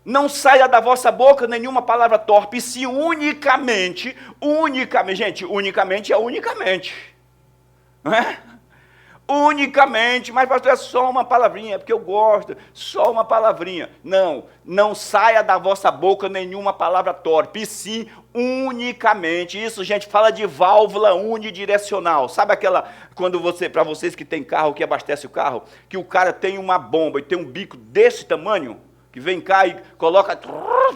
Não saia da vossa boca nenhuma palavra torpe, se unicamente, gente, unicamente é unicamente, não é? Unicamente, mas pastor, é só uma palavrinha, é porque eu gosto, só uma palavrinha. Não saia da vossa boca nenhuma palavra torpe, e sim unicamente. Isso, gente, fala de válvula unidirecional. Sabe aquela, quando para vocês que tem carro, que abastece o carro, que o cara tem uma bomba e tem um bico desse tamanho, que vem cá e coloca,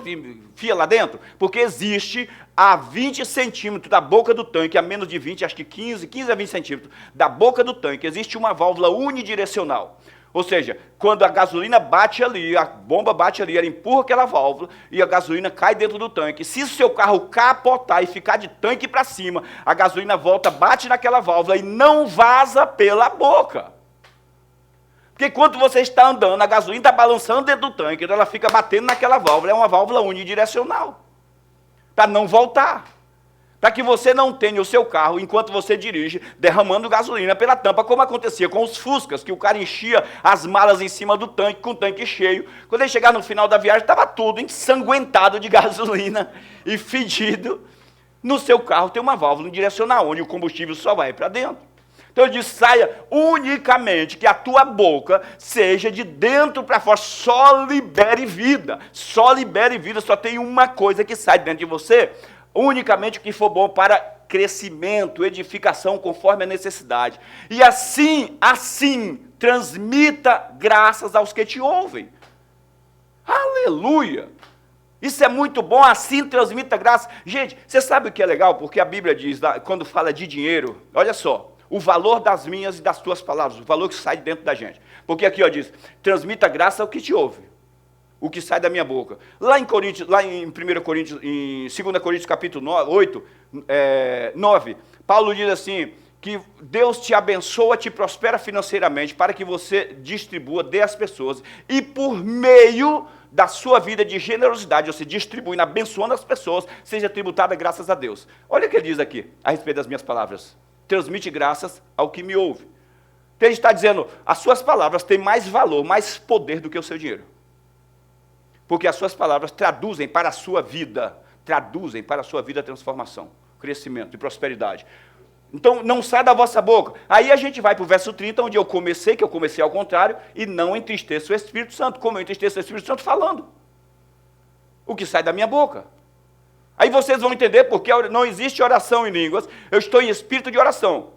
enfia lá dentro, porque existe a 20 centímetros da boca do tanque, a menos de 20, acho que 15 a 20 centímetros da boca do tanque, existe uma válvula unidirecional. Ou seja, quando a gasolina bate ali, a bomba bate ali, ela empurra aquela válvula e a gasolina cai dentro do tanque. Se o seu carro capotar e ficar de tanque para cima, a gasolina volta, bate naquela válvula e não vaza pela boca. Porque quando você está andando, a gasolina está balançando dentro do tanque, então ela fica batendo naquela válvula, é uma válvula unidirecional, para não voltar. Para que você não tenha o seu carro, enquanto você dirige, derramando gasolina pela tampa, como acontecia com os Fuscas, que o cara enchia as malas em cima do tanque, com o tanque cheio. Quando ele chegar no final da viagem, estava tudo ensanguentado de gasolina e fedido. No seu carro tem uma válvula unidirecional, onde o combustível só vai para dentro. Então ele diz, saia unicamente, que a tua boca seja de dentro para fora, só libere vida, só tem uma coisa que sai dentro de você, unicamente o que for bom para crescimento, edificação, conforme a necessidade. E assim, transmita graças aos que te ouvem. Aleluia! Isso é muito bom, assim transmita graça. Gente, você sabe o que é legal? Porque a Bíblia diz, quando fala de dinheiro, olha só, o valor das minhas e das tuas palavras, o valor que sai de dentro da gente. Porque aqui, ó, diz, transmita graça ao que te ouve, o que sai da minha boca. Lá em 1 Coríntios, em 2 Coríntios capítulo 9, Paulo diz assim, que Deus te abençoa, te prospera financeiramente, para que você distribua, dê às pessoas, e por meio da sua vida de generosidade, você distribuindo, abençoando as pessoas, seja tributada graças a Deus. Olha o que ele diz aqui, a respeito das minhas palavras. Transmite graças ao que me ouve. Então ele está dizendo, as suas palavras têm mais valor, mais poder do que o seu dinheiro. Porque as suas palavras traduzem para a sua vida transformação, crescimento e prosperidade. Então, não sai da vossa boca. Aí a gente vai para o verso 30, onde eu comecei ao contrário, e não entristeça o Espírito Santo. Como eu entristeço o Espírito Santo? Falando. O que sai da minha boca. Aí vocês vão entender porque não existe oração em línguas, eu estou em espírito de oração.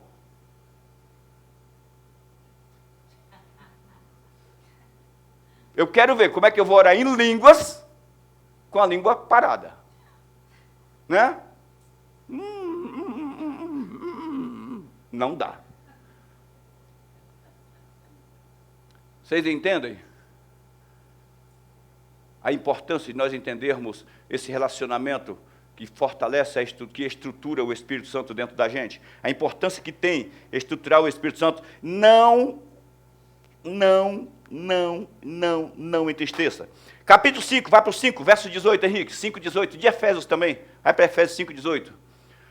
Eu quero ver como é que eu vou orar em línguas com a língua parada. Né? Não dá. Vocês entendem? A importância de nós entendermos esse relacionamento que fortalece, que estrutura o Espírito Santo dentro da gente. A importância que tem estruturar o Espírito Santo. Não entristeça. Capítulo 5, vai para o 5, verso 18, Henrique, 5:18, de Efésios também. Vai para Efésios 5:18.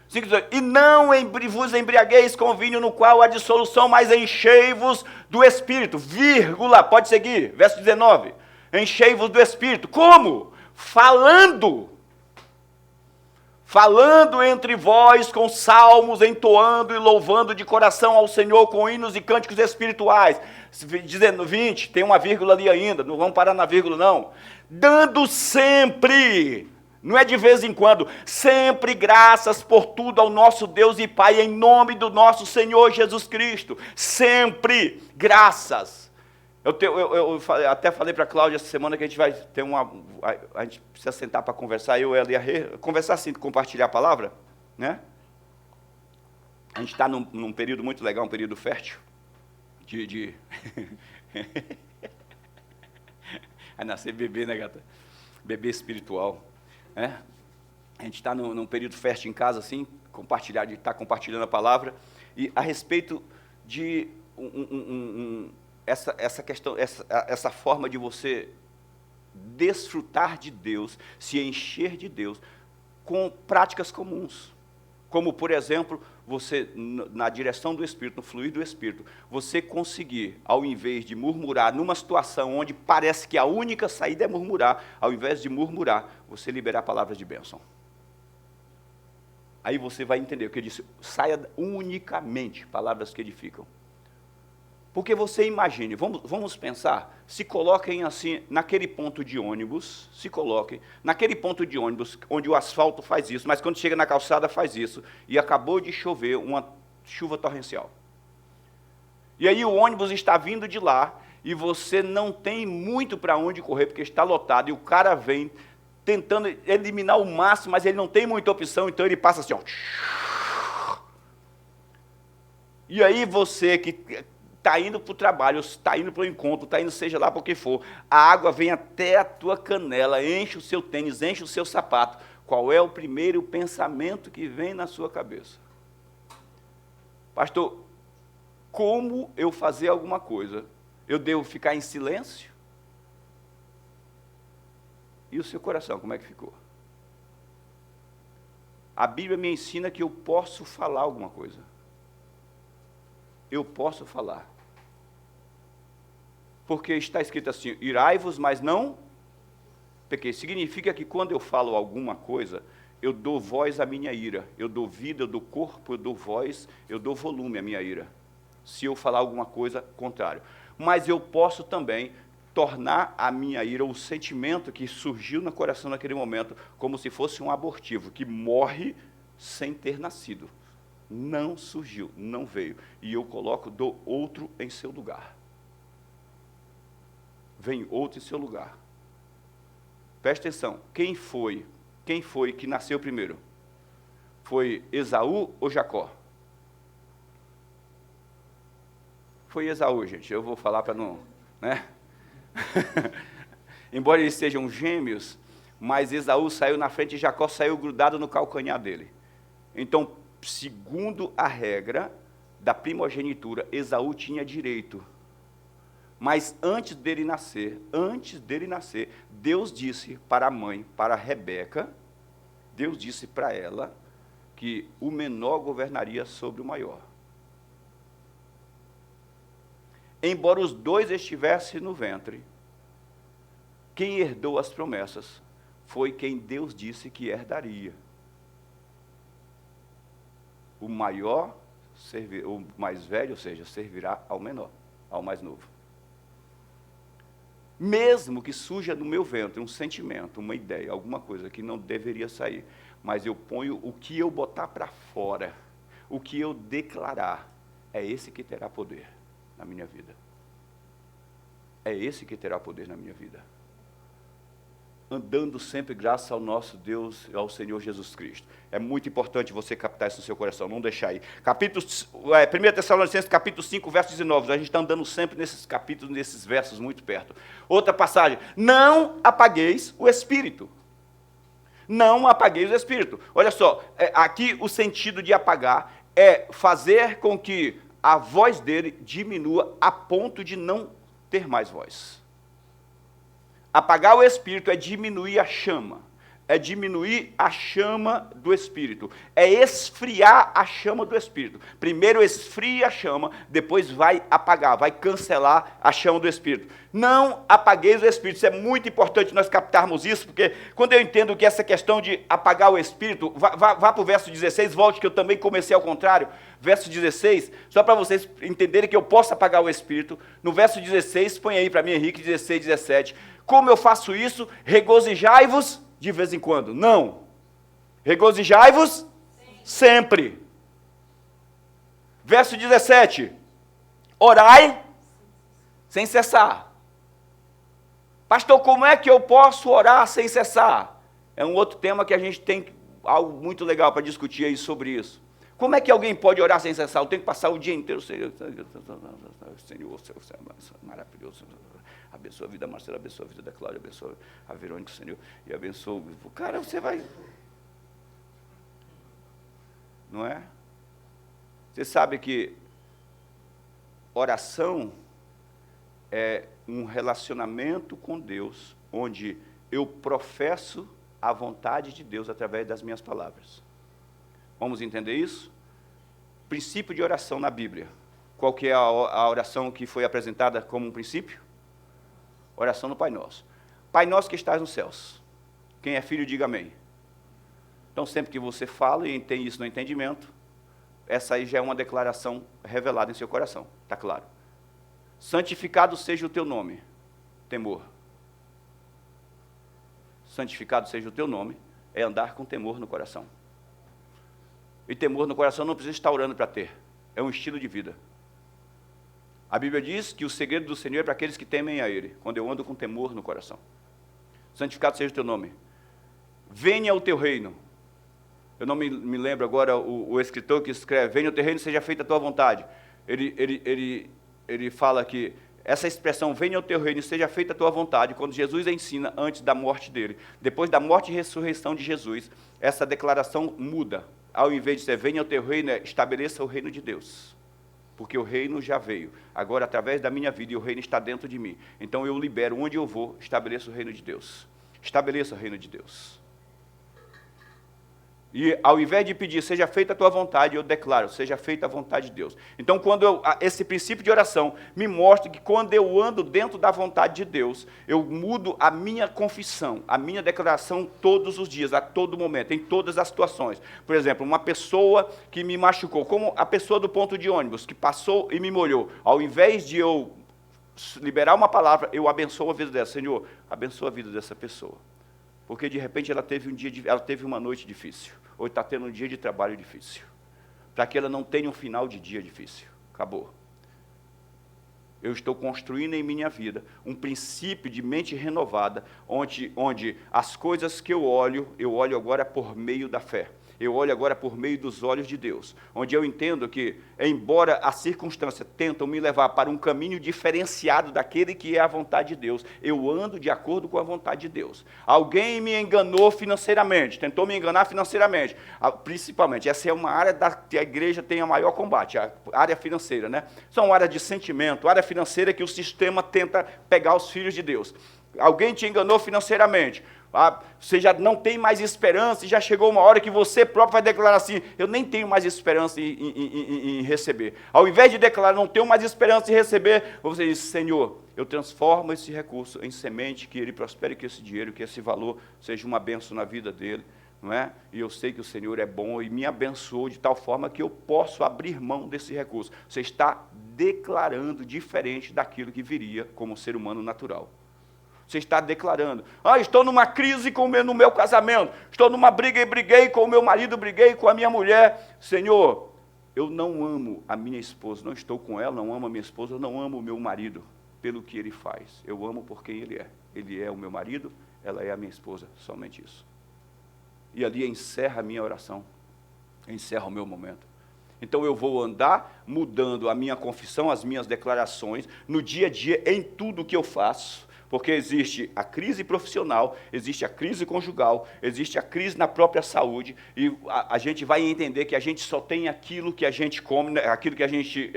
5:18. E não vos embriagueis com vinho no qual há dissolução, mas enchei-vos do Espírito. Vírgula, pode seguir, verso 19. Enchei-vos do Espírito. Como? Falando entre vós com salmos, entoando e louvando de coração ao Senhor com hinos e cânticos espirituais. Dizendo 20, tem uma vírgula ali ainda, não vamos parar na vírgula não. Dando sempre, não é de vez em quando, sempre graças por tudo ao nosso Deus e Pai, em nome do nosso Senhor Jesus Cristo. Sempre graças. Eu até falei para a Cláudia essa semana que a gente vai ter a gente precisa sentar para conversar, eu e ela ia conversar assim, compartilhar a palavra, né? A gente está num período muito legal, um período fértil, vai nascer bebê, né, gata? Bebê espiritual, né? A gente está num período fértil em casa, assim, de estar compartilhando a palavra, e a respeito de essa questão, essa forma de você desfrutar de Deus, se encher de Deus, com práticas comuns, Como, por exemplo, você, na direção do Espírito, no fluir do Espírito, você conseguir, ao invés de murmurar, numa situação onde parece que a única saída é murmurar, ao invés de murmurar, você liberar palavras de bênção. Aí você vai entender o que eu disse, saia unicamente palavras que edificam. Porque você imagine, vamos pensar, se coloquem assim, naquele ponto de ônibus, naquele ponto de ônibus, onde o asfalto faz isso, mas quando chega na calçada faz isso, e acabou de chover uma chuva torrencial. E aí o ônibus está vindo de lá, e você não tem muito para onde correr, porque está lotado, e o cara vem tentando eliminar o máximo, mas ele não tem muita opção, então ele passa assim, ó. E aí você que está indo para o trabalho, está indo para o encontro, está indo seja lá para o que for, a água vem até a tua canela, enche o seu tênis, enche o seu sapato. Qual é o primeiro pensamento que vem na sua cabeça? Pastor, como eu fazer alguma coisa? Eu devo ficar em silêncio? E o seu coração, como é que ficou? A Bíblia me ensina que eu posso falar alguma coisa. Eu posso falar. Porque está escrito assim, irai-vos, mas não pequei. Significa que quando eu falo alguma coisa, eu dou voz à minha ira. Eu dou vida, eu dou corpo, eu dou voz, eu dou volume à minha ira. Se eu falar alguma coisa contrária. Mas eu posso também tornar a minha ira, o sentimento que surgiu no coração naquele momento, como se fosse um abortivo, que morre sem ter nascido. Não surgiu, não veio. E eu coloco, dou outro em seu lugar. Vem outro em seu lugar. Presta atenção, quem foi que nasceu primeiro? Foi Esaú ou Jacó? Foi Esaú, gente, eu vou falar para não, né? Embora eles sejam gêmeos, mas Esaú saiu na frente e Jacó saiu grudado no calcanhar dele. Então, segundo a regra da primogenitura, Esaú tinha direito. Mas antes dele nascer, Deus disse para a mãe, para Rebeca, Deus disse para ela que o menor governaria sobre o maior. Embora os dois estivessem no ventre, quem herdou as promessas foi quem Deus disse que herdaria. O maior, o mais velho, ou seja, servirá ao menor, ao mais novo. Mesmo que surja no meu ventre um sentimento, uma ideia, alguma coisa que não deveria sair, mas eu ponho o que eu botar para fora, o que eu declarar, é esse que terá poder na minha vida. É esse que terá poder na minha vida. Andando sempre graças ao nosso Deus e ao Senhor Jesus Cristo. É muito importante você captar isso no seu coração, não deixar aí. 1 Tessalonicenses, capítulo 5, verso 19. A gente está andando sempre nesses capítulos, nesses versos, muito perto. Outra passagem. Não apagueis o Espírito. Não apagueis o Espírito. Olha só, aqui o sentido de apagar é fazer com que a voz dele diminua a ponto de não ter mais voz. Apagar o Espírito é diminuir a chama. É diminuir a chama do Espírito. É esfriar a chama do Espírito. Primeiro esfria a chama, depois vai apagar, vai cancelar a chama do Espírito. Não apagueis o Espírito. Isso é muito importante nós captarmos isso, porque quando eu entendo que essa questão de apagar o Espírito, vá para o verso 16, volte que eu também comecei ao contrário. Verso 16, só para vocês entenderem que eu posso apagar o Espírito. No verso 16, põe aí para mim, Henrique, 16, 17. Como eu faço isso? Regozijai-vos de vez em quando. Não. Regozijai-vos sempre. Verso 17. Orai sem cessar. Pastor, como é que eu posso orar sem cessar? É um outro tema que a gente tem algo muito legal para discutir aí sobre isso. Como é que alguém pode orar sem cessar? Eu tenho que passar o dia inteiro, Senhor, maravilhoso. Abençoa a vida da Marcela, abençoa a vida da Cláudia, abençoa a Verônica, Senhor, e abençoa. Cara, você vai. Não é? Você sabe que oração é um relacionamento com Deus, onde eu professo a vontade de Deus através das minhas palavras. Vamos entender isso? Princípio de oração na Bíblia. Qual que é a oração que foi apresentada como um princípio? Oração no Pai Nosso. Pai Nosso que estás nos céus. Quem é filho, diga amém. Então, sempre que você fala e tem isso no entendimento, essa aí já é uma declaração revelada em seu coração. Está claro? Santificado seja o teu nome. Temor. Santificado seja o teu nome é andar com temor no coração. E temor no coração não precisa estar orando para ter. É um estilo de vida. A Bíblia diz que o segredo do Senhor é para aqueles que temem a Ele, quando eu ando com temor no coração. Santificado seja o teu nome. Venha o teu reino. Eu não me lembro agora o escritor que escreve, venha o teu reino, seja feita a tua vontade. Ele fala que essa expressão, venha o teu reino, seja feita a tua vontade, quando Jesus ensina antes da morte dele. Depois da morte e ressurreição de Jesus, essa declaração muda. Ao invés de ser, venha o teu reino, estabeleça o reino de Deus. Porque o reino já veio. Agora, através da minha vida, e o reino está dentro de mim. Então, eu libero, onde eu vou, estabeleço o reino de Deus. Estabeleça o reino de Deus. E, ao invés de pedir, seja feita a tua vontade, eu declaro, seja feita a vontade de Deus. Então, esse princípio de oração me mostra que quando eu ando dentro da vontade de Deus, eu mudo a minha confissão, a minha declaração todos os dias, a todo momento, em todas as situações. Por exemplo, uma pessoa que me machucou, como a pessoa do ponto de ônibus, que passou e me molhou, ao invés de eu liberar uma palavra, eu abençoo a vida dela. Senhor, abençoa a vida dessa pessoa. Porque, de repente, ela teve uma noite difícil. Ou está tendo um dia de trabalho difícil. Para que ela não tenha um final de dia difícil. Acabou. Eu estou construindo em minha vida um princípio de mente renovada, onde as coisas que eu olho agora por meio da fé. Eu olho agora por meio dos olhos de Deus, onde eu entendo que, embora as circunstâncias tentam me levar para um caminho diferenciado daquele que é a vontade de Deus, eu ando de acordo com a vontade de Deus. Alguém me enganou financeiramente, tentou me enganar financeiramente, principalmente, essa é uma área que a igreja tem a maior combate, a área financeira, né? São áreas de sentimento, área financeira que o sistema tenta pegar os filhos de Deus. Alguém te enganou financeiramente, você já não tem mais esperança, e já chegou uma hora que você próprio vai declarar assim, eu nem tenho mais esperança em receber. Ao invés de declarar, não tenho mais esperança em receber, você diz, Senhor, eu transformo esse recurso em semente, que ele prospere, que esse dinheiro, que esse valor seja uma bênção na vida dele, não é? E eu sei que o Senhor é bom e me abençoou de tal forma que eu posso abrir mão desse recurso. Você está declarando diferente daquilo que viria como ser humano natural. Você está declarando, estou numa crise no meu casamento, estou numa briga e briguei com o meu marido, briguei com a minha mulher. Senhor, eu não amo a minha esposa, não estou com ela, não amo a minha esposa, eu não amo o meu marido pelo que ele faz. Eu amo por quem ele é. Ele é o meu marido, ela é a minha esposa, somente isso. E ali encerra a minha oração, encerra o meu momento. Então eu vou andar mudando a minha confissão, as minhas declarações, no dia a dia, em tudo que eu faço. Porque existe a crise profissional, existe a crise conjugal, existe a crise na própria saúde, e a gente vai entender que a gente só tem aquilo que a gente come, né, aquilo que a gente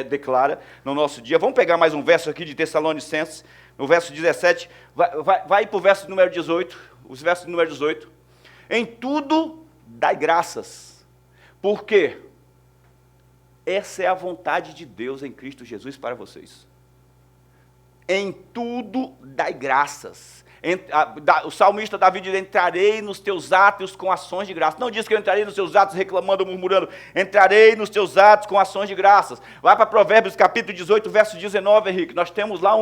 declara no nosso dia. Vamos pegar mais um verso aqui de Tessalonicenses, no verso 17, vai para o verso número 18, os versos número 18. Em tudo dai graças, porque essa é a vontade de Deus em Cristo Jesus para vocês. Em tudo dai graças. O salmista Davi diz, entrarei nos teus atos com ações de graças. Não diz que eu entrarei nos teus atos reclamando, murmurando. Entrarei nos teus atos com ações de graças. Vai para Provérbios capítulo 18, verso 19, Henrique. Nós temos lá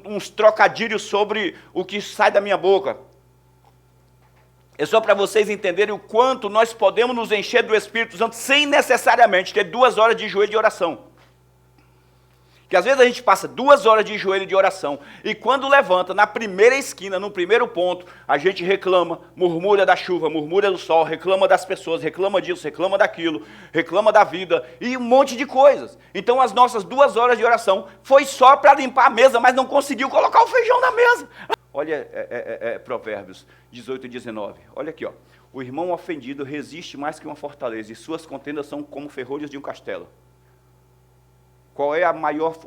uns trocadilhos sobre o que sai da minha boca. É só para vocês entenderem o quanto nós podemos nos encher do Espírito Santo sem necessariamente ter 2 horas de joelho de oração. Que às vezes a gente passa 2 horas de joelho de oração, e quando levanta, na primeira esquina, no primeiro ponto, a gente reclama, murmura da chuva, murmura do sol, reclama das pessoas, reclama disso, reclama daquilo, reclama da vida, e um monte de coisas. Então as nossas 2 horas de oração foi só para limpar a mesa, mas não conseguiu colocar o feijão na mesa. Olha Provérbios 18 e 19, olha aqui, ó. O irmão ofendido resiste mais que uma fortaleza, e suas contendas são como ferrolhos de um castelo. Qual é a maior...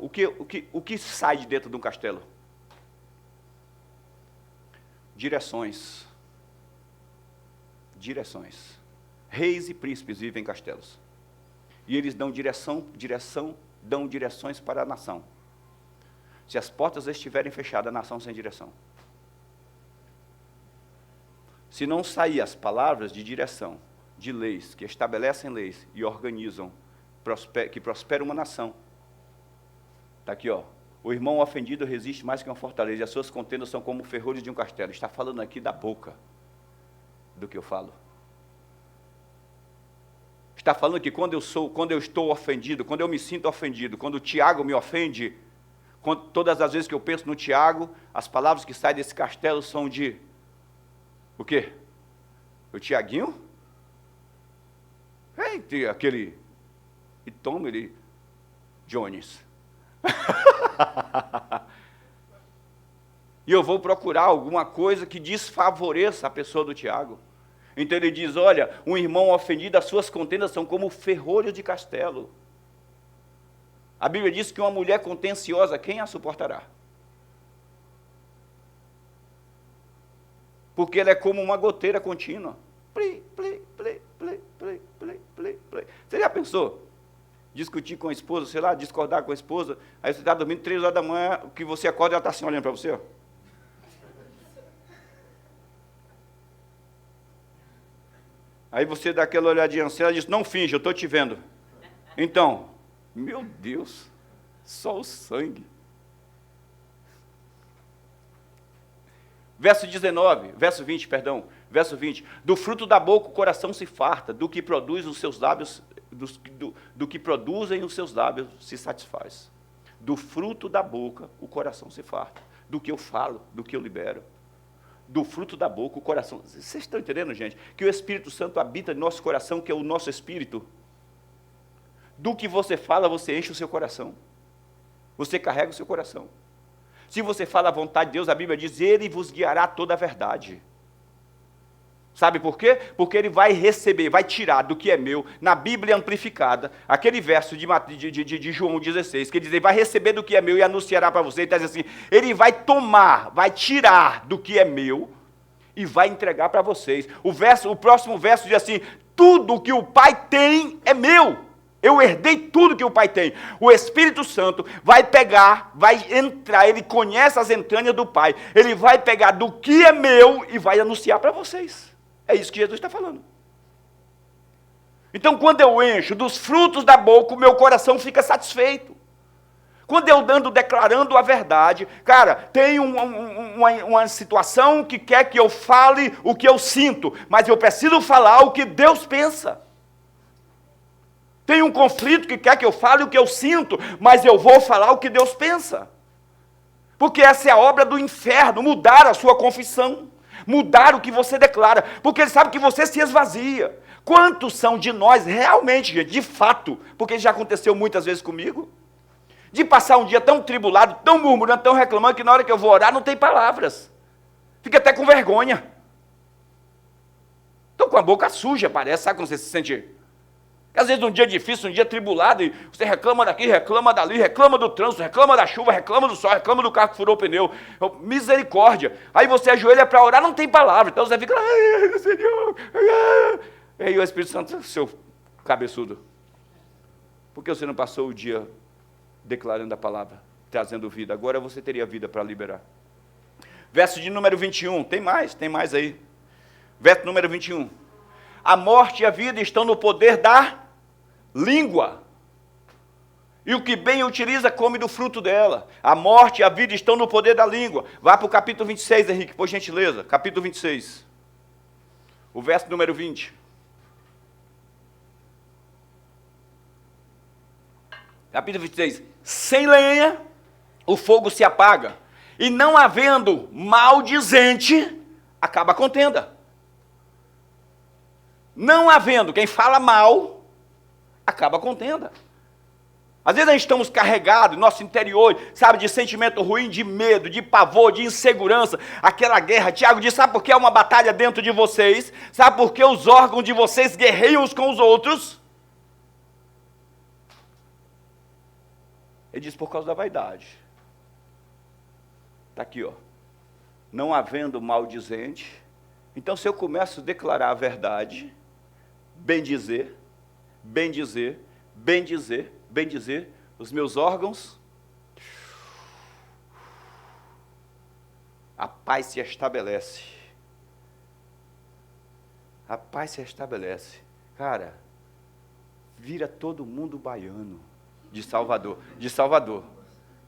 O que sai de dentro de um castelo? Direções. Reis e príncipes vivem em castelos. E eles dão dão direções para a nação. Se as portas estiverem fechadas, a nação sem direção. Se não sair as palavras de direção, de leis, que estabelecem leis e organizam, que prospera uma nação. Está aqui, ó. O irmão ofendido resiste mais que uma fortaleza, e as suas contendas são como ferrolhos de um castelo. Está falando aqui da boca do que eu falo. Está falando que quando eu estou ofendido, quando eu me sinto ofendido, quando o Tiago me ofende, todas as vezes que eu penso no Tiago, as palavras que saem desse castelo são de... O quê? O Tiaguinho? Aquele... E toma ele... Jones. E eu vou procurar alguma coisa que desfavoreça a pessoa do Tiago. Então ele diz, olha, um irmão ofendido, as suas contendas são como ferrolhos de castelo. A Bíblia diz que uma mulher contenciosa, quem a suportará? Porque ela é como uma goteira contínua. Play, play, play, play, play, play, play, play. Você já pensou? Discutir com a esposa, sei lá, discordar com a esposa, aí você está dormindo 3 horas da manhã, o que você acorda, ela está assim olhando para você, ó. Aí você dá aquela olhadinha assim, ela diz, não finge, eu estou te vendo. Então, meu Deus, só o sangue. Verso 20, do fruto da boca o coração se farta, do que produz os seus lábios, do que produzem os seus lábios se satisfaz. Do fruto da boca o coração se farta, do que eu falo, do que eu libero. Do fruto da boca o coração. Vocês estão entendendo, gente? Que o Espírito Santo habita no nosso coração, que é o nosso espírito. Do que você fala, você enche o seu coração. Você carrega o seu coração. Se você fala a vontade de Deus, a Bíblia diz, Ele vos guiará toda a verdade. Sabe por quê? Porque Ele vai receber, vai tirar do que é meu, na Bíblia amplificada, aquele verso de João 16, que diz, Ele vai receber do que é meu e anunciará para você, então diz assim, Ele vai tomar, vai tirar do que é meu e vai entregar para vocês. O próximo verso diz assim, tudo que o Pai tem é meu. Eu herdei tudo que o Pai tem. O Espírito Santo vai pegar, vai entrar, Ele conhece as entranhas do Pai. Ele vai pegar do que é meu e vai anunciar para vocês. É isso que Jesus está falando. Então, quando eu encho dos frutos da boca, o meu coração fica satisfeito. Quando eu ando declarando a verdade, cara, tem uma situação que quer que eu fale o que eu sinto, mas eu preciso falar o que Deus pensa. Tem um conflito que quer que eu fale o que eu sinto, mas eu vou falar o que Deus pensa. Porque essa é a obra do inferno, mudar a sua confissão, mudar o que você declara, porque ele sabe que você se esvazia. Quantos são de nós, realmente, gente, de fato, porque já aconteceu muitas vezes comigo, de passar um dia tão tribulado, tão murmurando, tão reclamando, que na hora que eu vou orar não tem palavras. Fica até com vergonha. Estou com a boca suja, parece, sabe quando você se sente... Às vezes, um dia difícil, um dia tribulado, e você reclama daqui, reclama dali, reclama do trânsito, reclama da chuva, reclama do sol, reclama do carro que furou o pneu. Misericórdia. Aí você ajoelha para orar, não tem palavra. Então você fica, ai, Senhor. E aí o Espírito Santo, seu cabeçudo, por que você não passou o dia declarando a palavra, trazendo vida? Agora você teria vida para liberar. Verso de número 21, tem mais aí. Verso número 21. A morte e a vida estão no poder da língua. E o que bem utiliza, come do fruto dela. A morte e a vida estão no poder da língua. Vá para o capítulo 26, Henrique, por gentileza. Capítulo 26. O verso número 20. Capítulo 26. Sem lenha, o fogo se apaga. E não havendo maldizente, acaba a contenda. Não havendo quem fala mal, acaba a contenda. Às vezes nós estamos carregados, nosso interior, sabe, de sentimento ruim, de medo, de pavor, de insegurança, aquela guerra. Tiago diz, sabe por que é uma batalha dentro de vocês? Sabe por que os órgãos de vocês guerreiam uns com os outros? Ele diz, por causa da vaidade. Está aqui, ó. Não havendo maldizente. Então, se eu começo a declarar a verdade, bendizer, bendizer, bendizer, bendizer os meus órgãos, a paz se estabelece. A paz se estabelece. Cara, vira todo mundo baiano de Salvador. De Salvador.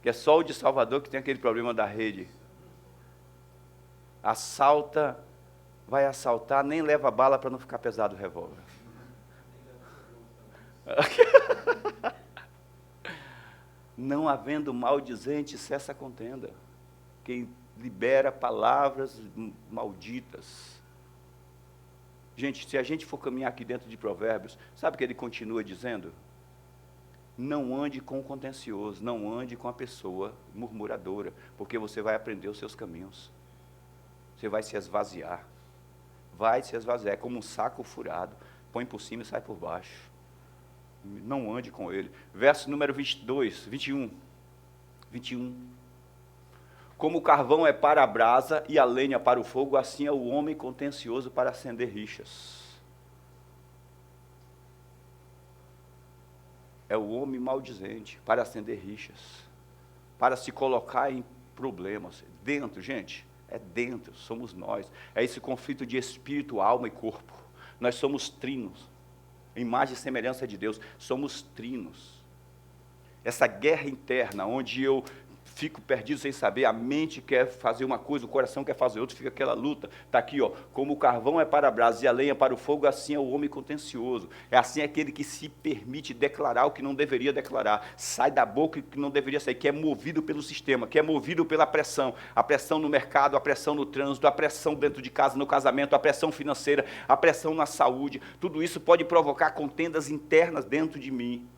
Que é só o de Salvador que tem aquele problema da rede. Assalta, vai assaltar, nem leva bala para não ficar pesado o revólver. Não havendo maldizente, cessa a contenda. Quem libera palavras malditas. Gente, se a gente for caminhar aqui dentro de Provérbios, sabe o que ele continua dizendo? Não ande com o contencioso, não ande com a pessoa murmuradora, porque você vai aprender os seus caminhos. Você vai se esvaziar. Vai se esvaziar, é como um saco furado. Põe por cima e sai por baixo. Não ande com ele. Verso número 21. Como o carvão é para a brasa e a lenha para o fogo, assim é o homem contencioso para acender rixas. É o homem maldizente para acender rixas, para se colocar em problemas. Dentro, gente, é dentro, somos nós. É esse conflito de espírito, alma e corpo. Nós somos trinos, imagem e semelhança de Deus, somos trinos. Essa guerra interna, onde eu fico perdido sem saber, a mente quer fazer uma coisa, o coração quer fazer outra, fica aquela luta. Está aqui, ó, como o carvão é para a brasa e a lenha para o fogo, assim é o homem contencioso. É assim aquele que se permite declarar o que não deveria declarar, sai da boca o que não deveria sair, que é movido pelo sistema, que é movido pela pressão, a pressão no mercado, a pressão no trânsito, a pressão dentro de casa, no casamento, a pressão financeira, a pressão na saúde. Tudo isso pode provocar contendas internas dentro de mim.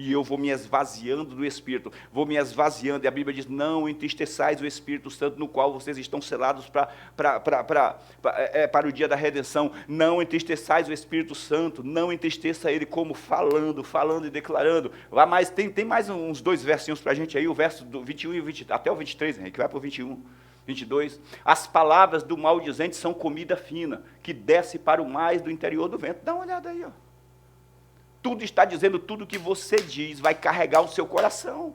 E eu vou me esvaziando do Espírito, vou me esvaziando, e a Bíblia diz, não entristeçais o Espírito Santo, no qual vocês estão selados para o dia da redenção. Não entristeçais o Espírito Santo, não entristeça ele como falando e declarando. Mas tem mais uns 2 versinhos para a gente aí, o verso do 21 e 23, até o 23, Henrique, vai para o 21. 22, as palavras do maldizente são comida fina, que desce para o mais do interior do vento. Dá uma olhada aí, ó. Tudo está dizendo, tudo que você diz vai carregar o seu coração.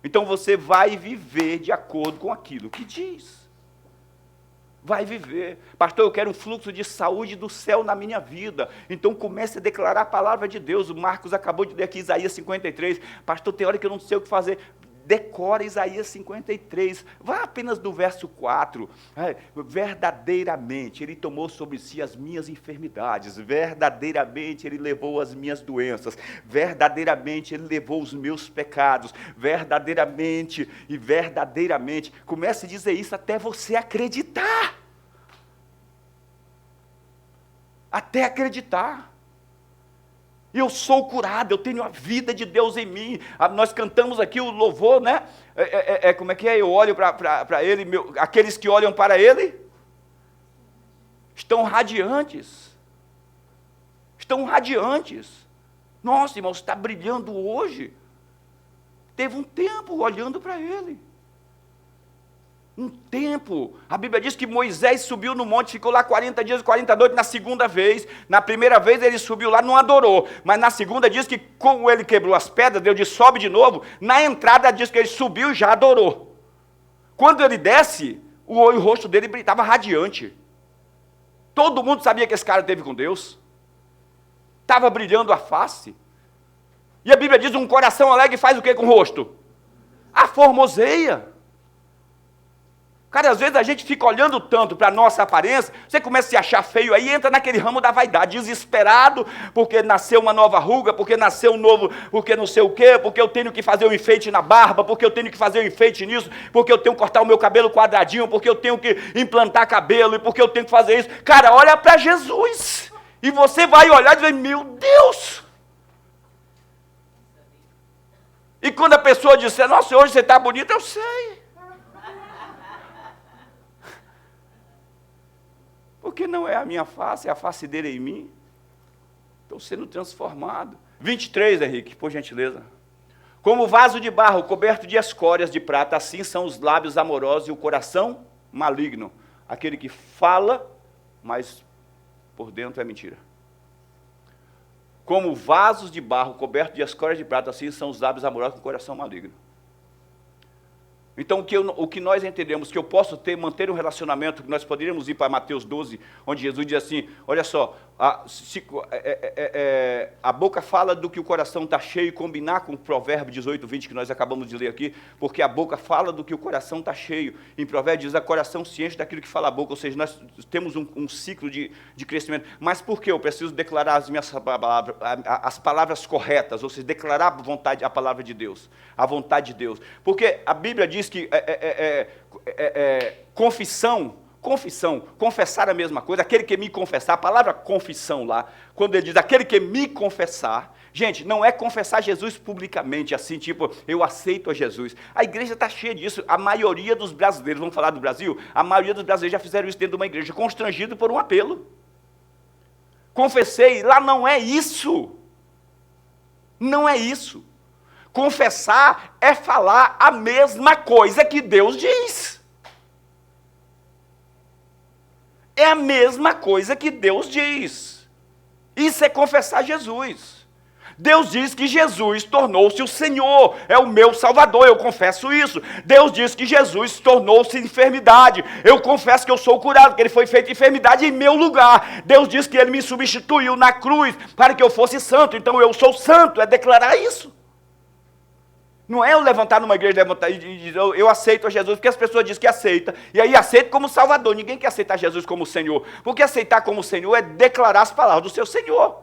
Então você vai viver de acordo com aquilo que diz. Vai viver. Pastor, eu quero um fluxo de saúde do céu na minha vida. Então comece a declarar a palavra de Deus. O Marcos acabou de ler aqui Isaías 53. Pastor, tem hora que eu não sei o que fazer. Decora Isaías 53, vá apenas do verso 4, verdadeiramente Ele tomou sobre si as minhas enfermidades, verdadeiramente Ele levou as minhas doenças, verdadeiramente Ele levou os meus pecados, verdadeiramente, comece a dizer isso até você acreditar, até acreditar. Eu sou curado, eu tenho a vida de Deus em mim. Nós cantamos aqui o louvor, né? Como é que é? Eu olho para Ele, aqueles que olham para Ele estão radiantes. Estão radiantes. Nossa, irmão, você está brilhando hoje. Teve um tempo olhando para Ele. Um tempo, a Bíblia diz que Moisés subiu no monte, ficou lá 40 dias e 40 noites, na segunda vez, na primeira vez ele subiu lá, não adorou, mas na segunda diz que como ele quebrou as pedras, Deus disse, sobe de novo, na entrada diz que ele subiu e já adorou. Quando ele desce, o rosto dele estava radiante, todo mundo sabia que esse cara teve com Deus, estava brilhando a face, e a Bíblia diz, um coração alegre faz o que com o rosto? Aformoseia. Cara, às vezes a gente fica olhando tanto para a nossa aparência, você começa a se achar feio, aí entra naquele ramo da vaidade, desesperado, porque nasceu uma nova ruga, porque nasceu um novo, porque não sei o quê, porque eu tenho que fazer um enfeite na barba, porque eu tenho que fazer um enfeite nisso, porque eu tenho que cortar o meu cabelo quadradinho, porque eu tenho que implantar cabelo, e porque eu tenho que fazer isso. Cara, olha para Jesus, e você vai olhar e dizer, meu Deus! E quando a pessoa disser, nossa, hoje você está bonito, eu sei. Porque não é a minha face, é a face dele em mim. Estou sendo transformado. 23, Henrique, por gentileza. Como vaso de barro coberto de escórias de prata, assim são os lábios amorosos e o coração maligno. Aquele que fala, mas por dentro é mentira. Como vasos de barro cobertos de escória de prata, assim são os lábios amorosos com o coração maligno. Então, o que nós entendemos que eu posso manter um relacionamento, que nós poderíamos ir para Mateus 12, onde Jesus diz assim, olha só, a boca fala do que o coração está cheio, combinar com o provérbio 18, 20, que nós acabamos de ler aqui, porque a boca fala do que o coração está cheio. Em provérbio diz, o coração se enche daquilo que fala a boca, ou seja, nós temos um ciclo de crescimento. Mas por que eu preciso declarar as palavras corretas, ou seja, declarar a palavra de Deus, a vontade de Deus? Porque a Bíblia diz que confessar a mesma coisa, aquele que me confessar, a palavra confissão lá, quando ele diz aquele que me confessar, gente, não é confessar Jesus publicamente, assim, tipo, eu aceito a Jesus. A igreja está cheia disso, a maioria dos brasileiros, vamos falar do Brasil, a maioria dos brasileiros já fizeram isso dentro de uma igreja, constrangido por um apelo. Confessei, lá não é isso. Não é isso. Confessar é falar a mesma coisa que Deus diz. É a mesma coisa que Deus diz. Isso é confessar Jesus. Deus diz que Jesus tornou-se o Senhor, é o meu Salvador, eu confesso isso. Deus diz que Jesus tornou-se enfermidade, eu confesso que eu sou curado, que Ele foi feito enfermidade em meu lugar. Deus diz que Ele me substituiu na cruz para que eu fosse santo, então eu sou santo, é declarar isso. Não é eu levantar numa igreja e dizer, eu aceito a Jesus, porque as pessoas dizem que aceita, e aí aceita como Salvador. Ninguém quer aceitar Jesus como Senhor, porque aceitar como Senhor é declarar as palavras do seu Senhor.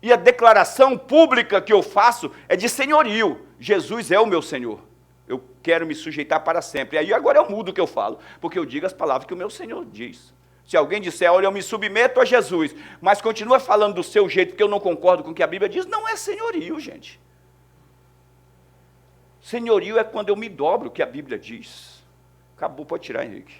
E a declaração pública que eu faço é de senhorio. Jesus é o meu Senhor. Eu quero me sujeitar para sempre. E aí agora eu mudo o que eu falo, porque eu digo as palavras que o meu Senhor diz. Se alguém disser, olha, eu me submeto a Jesus, mas continua falando do seu jeito, porque eu não concordo com o que a Bíblia diz, não é senhorio, gente. Senhorio é quando eu me dobro, o que a Bíblia diz. Acabou, pode tirar, Henrique.